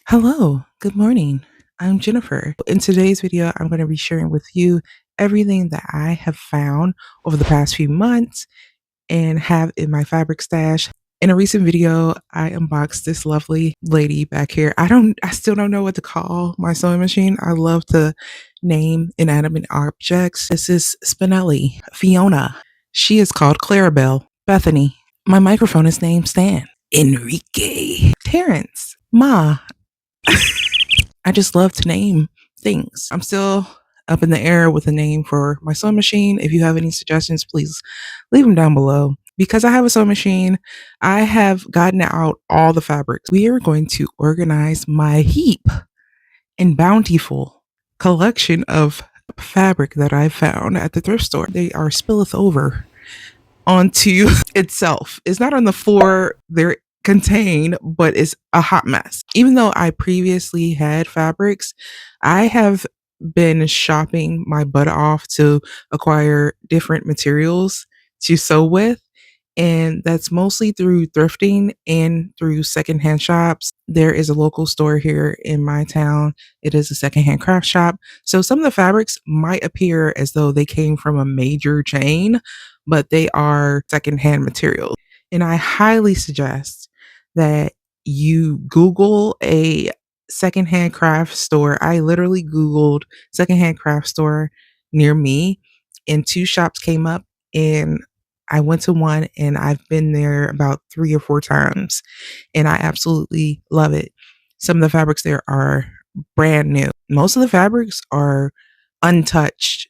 Hello, good morning. I'm Jennifer. In today's video, I'm going to be sharing with you everything that I have found over the past few months and have in my fabric stash. In a recent video, I unboxed this lovely lady back here. I still don't know what to call my sewing machine. I love to name inanimate objects. This is Spinelli, Fiona. She is called Clarabelle, Bethany. My microphone is named Stan, Enrique, Terrence, Ma. I just love to name things. I'm still up in the air with a name for my sewing machine. If you have any suggestions, please leave them down below. Because I have a sewing machine, I have gotten out all the fabrics. We are going to organize my heap and bountiful collection of fabric that I found at the thrift store. They are spilleth over onto itself. It's not on the floor. They're contained, but it's a hot mess. Even though I previously had fabrics, I have been shopping my butt off to acquire different materials to sew with. And that's mostly through thrifting and through secondhand shops. There is a local store here in my town. It is a secondhand craft shop. So some of the fabrics might appear as though they came from a major chain, but they are secondhand materials. And I highly suggest that you Google a secondhand craft store. I literally Googled secondhand craft store near me, and two shops came up, and I went to one and I've been there about 3 or 4 times and I absolutely love it. Some of the fabrics there are brand new. Most of the fabrics are untouched,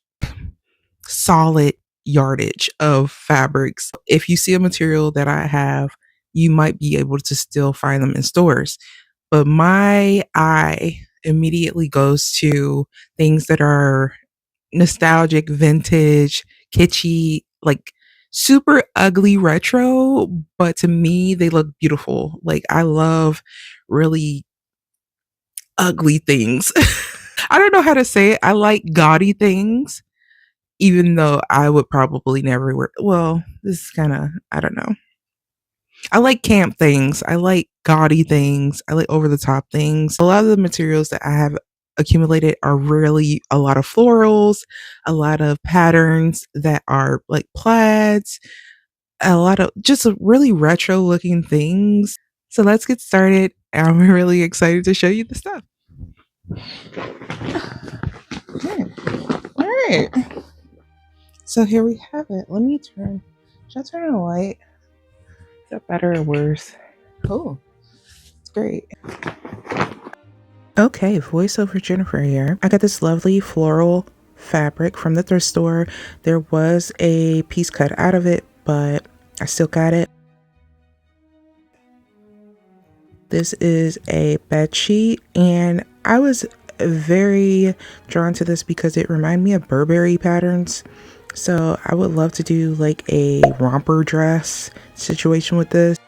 solid yardage of fabrics. If you see a material that I have, you might be able to still find them in stores. But my eye immediately goes to things that are nostalgic, vintage, kitschy, like super ugly retro, but to me they look beautiful. Like I love really ugly things. I don't know how to say it. I like gaudy things, even though I would probably never wear. Well, this is kind of, I don't know. I like camp things. I like gaudy things. I like over the top things. A lot of the materials that I have accumulated are really a lot of florals, a lot of patterns that are like plaids, a lot of just really retro looking things. So let's get started. I'm really excited to show you the stuff. Okay. All right. So here we have it. Let me turn. Should I turn on the light? Is that better or worse? Oh, it's great. Okay, voiceover Jennifer here. I got this lovely floral fabric from the thrift store. There was a piece cut out of it, but I still got it. This is a bed sheet, and I was very drawn to this because it reminded me of Burberry patterns. So I would love to do like a romper dress situation with this.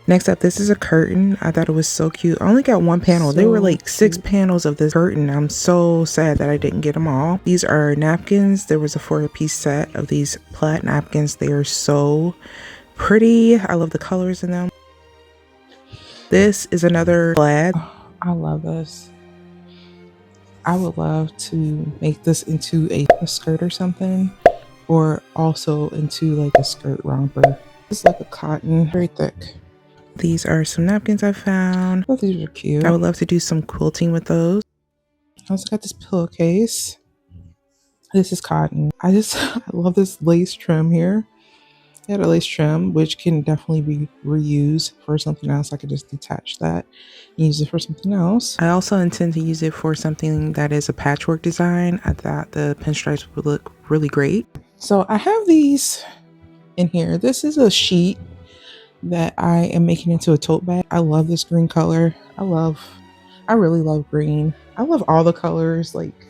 Next up, this is a curtain. I thought it was so cute. I only got one panel. There were like 6 panels of this curtain. I'm so sad that I didn't get them all. These are napkins. There was a 4-piece set of these plaid napkins. They are so pretty. I love the colors in them. This is another plaid. Oh, I love this. I would love to make this into a skirt or something, or also into like a skirt romper. It's like a cotton, very thick. These are some napkins I found. Oh, these are cute. I would love to do some quilting with those. I also got this pillowcase. This is cotton. I love this lace trim here. I had a lace trim, which can definitely be reused for something else. I could just detach that and use it for something else. I also intend to use it for something that is a patchwork design. I thought the pinstripes would look really great. So I have these in here. This is a sheet that I am making into a tote bag. I love this green color. I really love green. I love all the colors like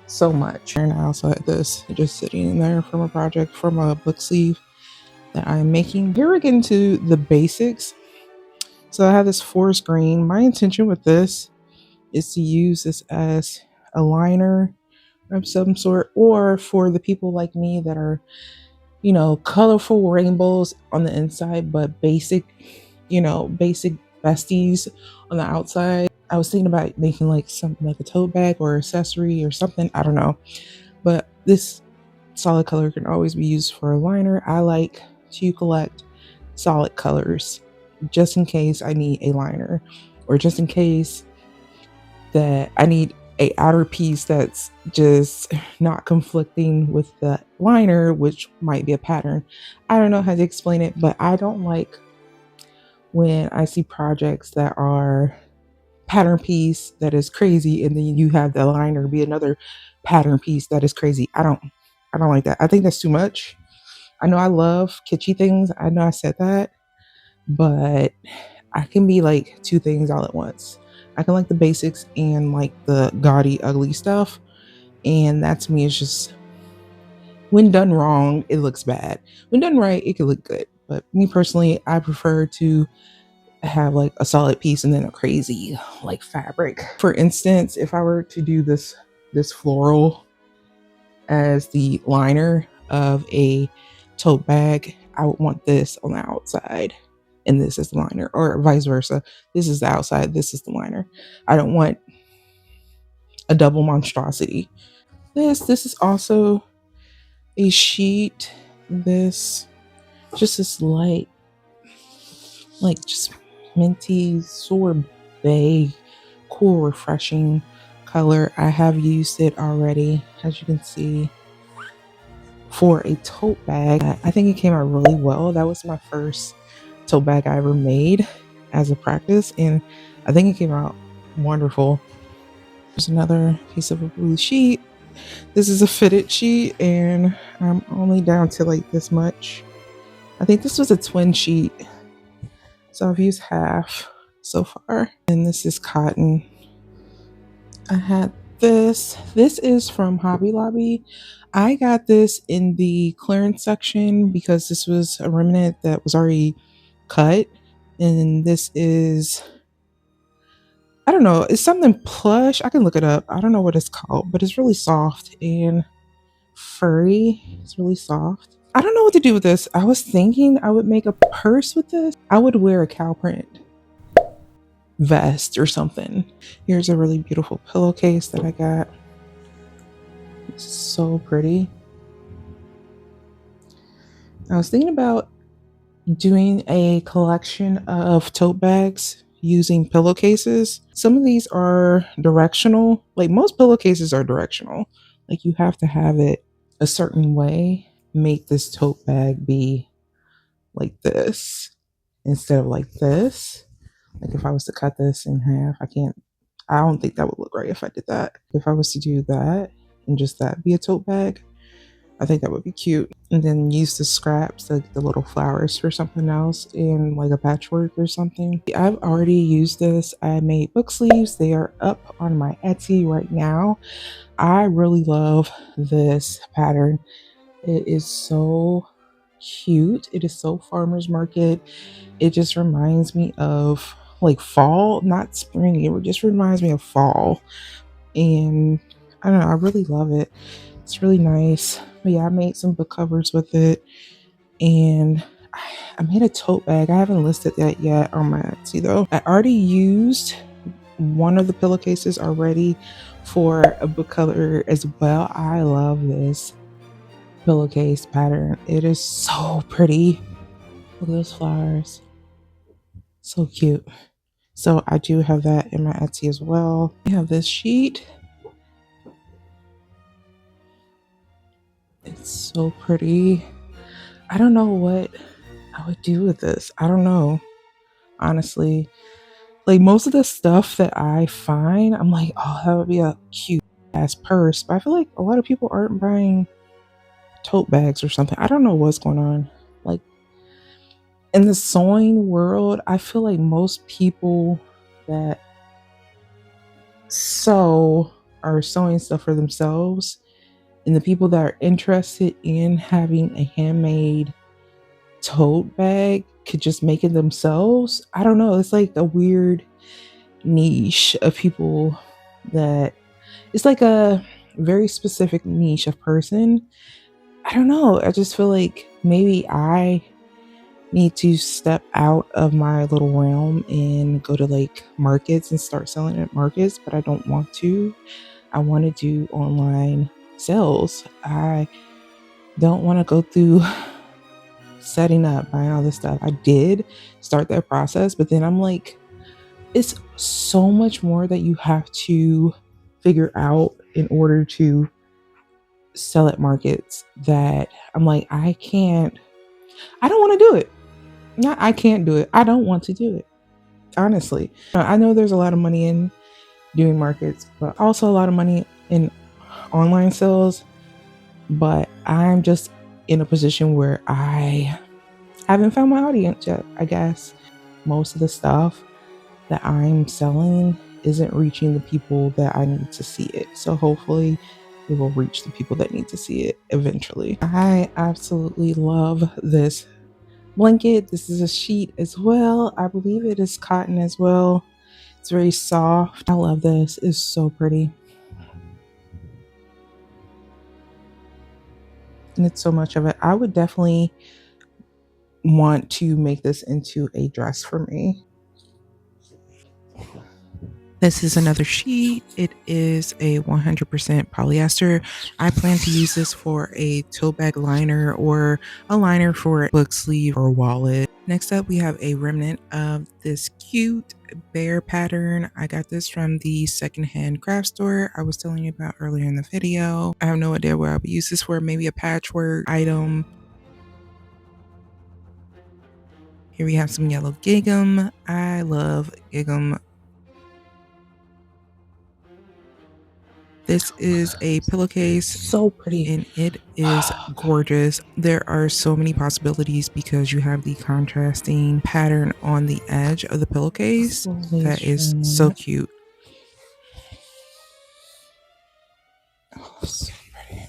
so much. And I also had this just sitting in there from a project, from a book sleeve that I'm making. Here we're getting to the basics. So I have this forest green. My intention with this is to use this as a liner of some sort, or for the people like me that are, you know, colorful rainbows on the inside, but basic, you know, basic besties on the outside. I was thinking about making like something like a tote bag or accessory or something. I don't know. But this solid color can always be used for a liner. I like to collect solid colors just in case I need a liner, or just in case that I need a outer piece that's just not conflicting with the liner, which might be a pattern. I don't know how to explain it, but I don't like when I see projects that are pattern piece that is crazy and then you have the liner be another pattern piece that is crazy. I don't like that. I think that's too much. I know I love kitschy things. I know I said that, but I can be like two things all at once. I can like the basics and like the gaudy, ugly stuff. And that to me is just, when done wrong, it looks bad. When done right, it can look good. But me personally, I prefer to have like a solid piece and then a crazy like fabric. For instance, if I were to do this floral as the liner of a tote bag, I would want this on the outside and this is the liner, or vice versa. This is the outside, this is the liner. I don't want a double monstrosity. This is also a sheet. This just this light, like just minty sorbet, cool, refreshing color. I have used it already, as you can see, for a tote bag. I think it came out really well. That was my first tote bag I ever made as a practice, and I think it came out wonderful. There's another piece of a blue sheet. This is a fitted sheet, and I'm only down to like this much. I think this was a twin sheet, so I've used half so far. And this is cotton. I had this. This is from Hobby Lobby. I got this in the clearance section because this was a remnant that was already cut. And this is, I don't know, it's something plush. I can look it up. I don't know what it's called, but it's really soft and furry. It's really soft. I don't know what to do with this. I was thinking I would make a purse with this. I would wear a cow print vest or something. Here's a really beautiful pillowcase that I got. It's so pretty. I was thinking about doing a collection of tote bags using pillowcases. Some of these are directional. Like most pillowcases are directional. Like you have to have it a certain way. Make this tote bag be like this instead of like this. Like if I was to cut this in half, I don't think that would look right if I did that. If I was to do that and just that be a tote bag, I think that would be cute. And then use the scraps, like the little flowers, for something else in like a patchwork or something. I've already used this. I made book sleeves. They are up on my Etsy right now. I really love this pattern. It is so cute. It is so farmer's market. It just reminds me of like fall, not spring. It just reminds me of fall. And I don't know, I really love it. It's really nice. But yeah, I made some book covers with it. And I made a tote bag. I haven't listed that yet on my Etsy though. I already used one of the pillowcases already for a book cover as well. I love this pillowcase pattern. It is so pretty. Look at those flowers. So cute. So I do have that in my Etsy as well. I have this sheet. It's so pretty. I don't know what I would do with this. I don't know. Honestly. Like most of the stuff that I find, I'm like, oh, that would be a cute ass purse. But I feel like a lot of people aren't buying tote bags or something. I don't know what's going on. Like in the sewing world, I feel like most people that sew are sewing stuff for themselves, and the people that are interested in having a handmade tote bag could just make it themselves. I don't know. It's like a weird niche of people that it's like a very specific niche of person. I don't know. I just feel like maybe I need to step out of my little realm and go to like markets and start selling at markets, but I don't want to. I want to do online sales. I don't want to go through setting up, buying all this stuff. I did start that process, but then I'm like, it's so much more that you have to figure out in order to sell at markets that I'm like, I don't want to do it. Not I can't do it. I don't want to do it. Honestly, I know there's a lot of money in doing markets, but also a lot of money in online sales. But I'm just in a position where I haven't found my audience yet, I guess. Most of the stuff that I'm selling isn't reaching the people that I need to see it. So hopefully it will reach the people that need to see it eventually. I absolutely love this blanket. This is a sheet as well. I believe it is cotton as well. It's very soft. I love this. It's so pretty. And it's so much of it. I would definitely want to make this into a dress for me. This is another sheet. It is a 100% polyester. I plan to use this for a tote bag liner or a liner for a book sleeve or wallet. Next up, we have a remnant of this cute bear pattern. I got this from the secondhand craft store I was telling you about earlier in the video. I have no idea what I would use this for. Maybe a patchwork item. Here we have some yellow gingham. I love gingham. This is a pillowcase. So pretty. And it is gorgeous. There are so many possibilities because you have the contrasting pattern on the edge of the pillowcase. That is so cute. Oh, so pretty.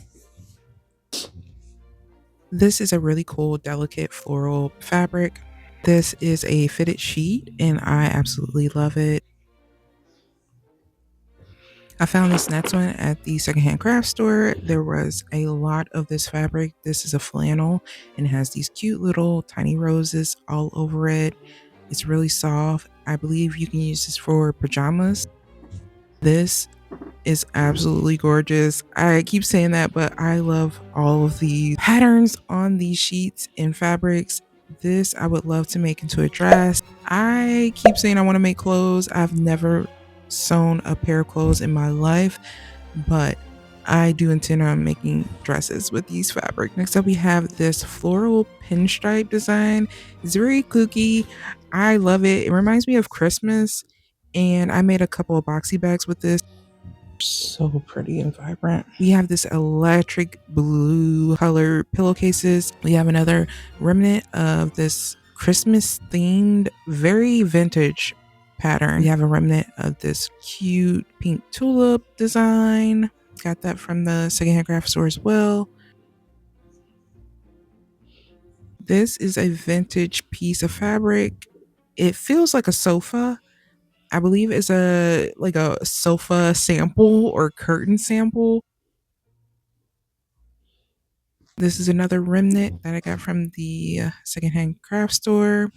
This is a really cool, delicate floral fabric. This is a fitted sheet and I absolutely love it. I found this next one at the secondhand craft store. There was a lot of this fabric. This is a flannel and it has these cute little tiny roses all over it. It's really soft. I believe you can use this for pajamas. This is absolutely gorgeous. I keep saying that, but I love all of the patterns on these sheets and fabrics. This I would love to make into a dress. I keep saying I want to make clothes. I've never sewn a pair of clothes in my life, but I do intend on making dresses with these fabric. Next up, we have this floral pinstripe design. It's very kooky. I love it. It reminds me of Christmas, and I made a couple of boxy bags with this. So pretty and vibrant. We have this electric blue color pillowcases. We have another remnant of this Christmas themed, very vintage pattern. We have a remnant of this cute pink tulip design. Got that from the secondhand craft store as well. This is a vintage piece of fabric. It feels like a sofa. I believe it's a sofa sample or curtain sample. This is another remnant that I got from the secondhand craft store.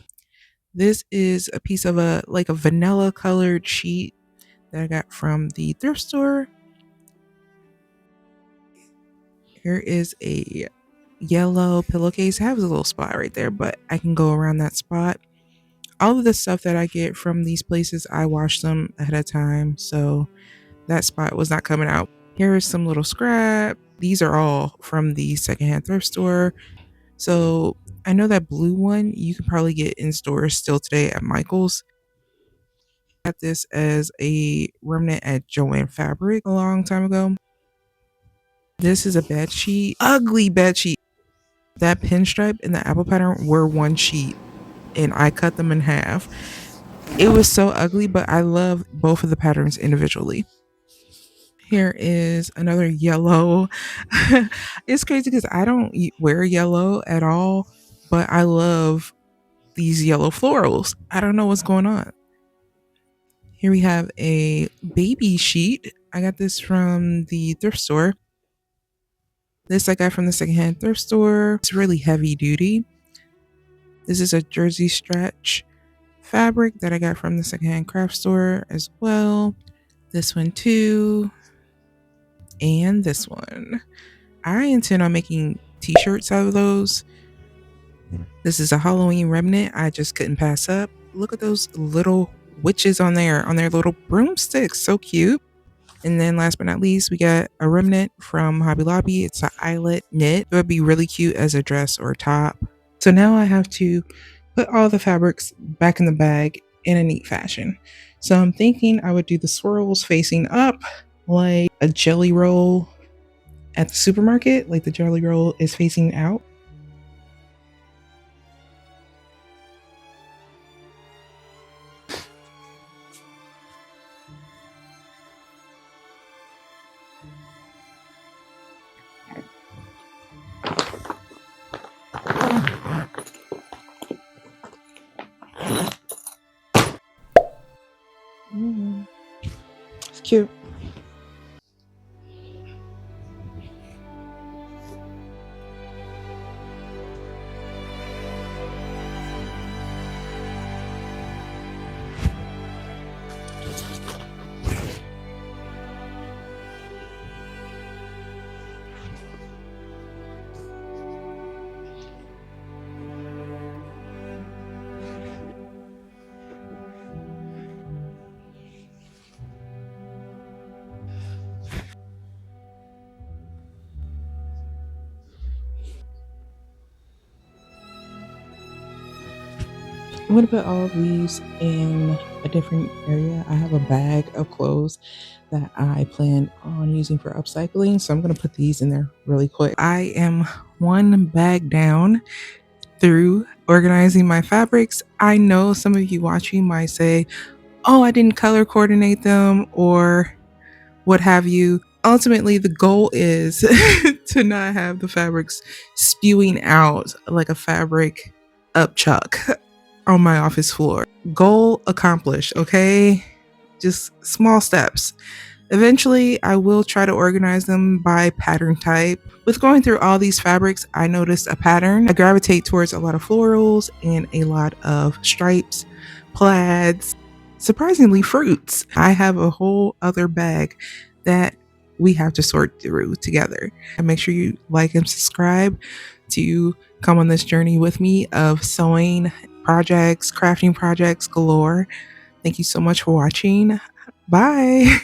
This is a piece of a vanilla colored sheet that I got from the thrift store. Here is a yellow pillowcase. It has a little spot right there, but I can go around that spot. All of the stuff that I get from these places, I wash them ahead of time, so that spot was not coming out. Here is some little scrap. These are all from the secondhand thrift store. So I know that blue one you can probably get in stores still today at Michael's. I got this as a remnant at Joann Fabric a long time ago. This is a bed sheet, ugly bed sheet. That pinstripe and the apple pattern were one sheet and I cut them in half. It was so ugly, but I love both of the patterns individually. Here is another yellow. It's crazy because I don't wear yellow at all, but I love these yellow florals. I don't know what's going on. Here we have a baby sheet. I got this from the thrift store. This I got from the secondhand thrift store. It's really heavy duty. This is a jersey stretch fabric that I got from the secondhand craft store as well. This one too, and this one. I intend on making t-shirts out of those. This is a Halloween remnant I just couldn't pass up. Look at those little witches on their little broomsticks. So cute. And then last but not least, we got a remnant from Hobby Lobby. It's an eyelet knit. It would be really cute as a dress or a top. So now I have to put all the fabrics back in the bag in a neat fashion. So I'm thinking I would do the swirls facing up like a jelly roll at the supermarket, like the jelly roll is facing out. It's cute. I'm gonna put all of these in a different area. I have a bag of clothes that I plan on using for upcycling, so I'm gonna put these in there really quick. I am one bag down through organizing my fabrics. I know some of you watching might say, oh, I didn't color coordinate them or what have you. Ultimately, the goal is to not have the fabrics spewing out like a fabric upchuck on my office floor. Goal accomplished, okay? Just small steps. Eventually, I will try to organize them by pattern type. With going through all these fabrics, I noticed a pattern. I gravitate towards a lot of florals and a lot of stripes, plaids, surprisingly fruits. I have a whole other bag that we have to sort through together. And make sure you like and subscribe to come on this journey with me of sewing projects, crafting projects galore. Thank you so much for watching. Bye.